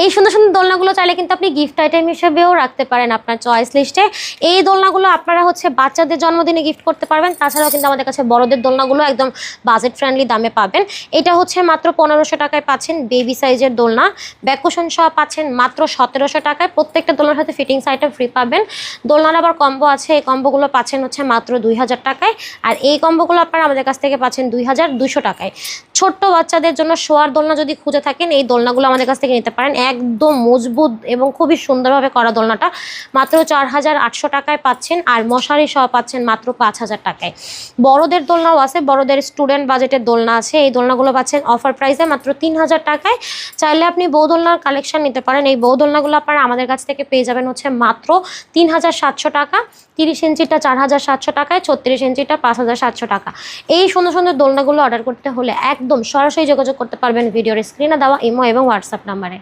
এই সুন্দর সুন্দর দোলনাগুলো চাইলে কিন্তু আপনি গিফট আইটেম হিসেবেও রাখতে পারেন আপনার চয়েস লিস্টে। এই দোলনাগুলো আপনারা হচ্ছে বাচ্চাদের জন্মদিনে গিফট করতে পারবেন। তাছাড়াও কিন্তু আমাদের কাছে বড়দের দোলনাগুলো একদম বাজেট ফ্রেন্ডলি দামে পাবেন। এটা হচ্ছে মাত্র 1500 টাকায় পাচ্ছেন বেবি সাইজের দোলনা, ব্যাককুশন সহ পাচ্ছেন মাত্র 1700 টাকায়। প্রত্যেকটা দোলনার সাথে ফিটিংস আইটেম ফ্রি পাবেন। দোলনার আবার কম্বো আছে, এই কম্বোগুলো পাচ্ছেন হচ্ছে মাত্র 2000 টাকায়। আর এই কম্বোগুলো আপনারা আমাদের কাছ থেকে পাচ্ছেন 2200 টাকায়। ছোট্ট বাচ্চাদের জন্য শোয়ার দোলনা যদি খুঁজে থাকেন, এই দোলনাগুলো আমাদের কাছ থেকে নিতে পারেন। একদম মজবুত এবং খুবই সুন্দরভাবে করা দোলনাটা মাত্র 4800 টাকায় পাচ্ছেন। আর মশারি সহ পাচ্ছেন মাত্র 5000 টাকায়। বড়দের দোলনাও আছে, বড়দের স্টুডেন্ট বাজেটের দোলনা আছে। এই দোলনাগুলো পাচ্ছেন অফার প্রাইসে মাত্র 3000 টাকায়। চাইলে আপনি বউ দোলনার কালেকশন নিতে পারেন। এই বউ দোলনাগুলো আপনারা আমাদের কাছ থেকে পেয়ে যাবেন হচ্ছে মাত্র 3700 টাকা। 30 ইঞ্চিটা 4700 টাকায়, 36 ইঞ্চিটা 5700 টাকা। এই সুন্দর সুন্দর দোলনাগুলো অর্ডার করতে হলে একদম সরাসরি যোগাযোগ করতে পারবেন ভিডিওর স্ক্রিনে দেওয়া ইমো এবং হোয়াটসঅ্যাপ নাম্বারে।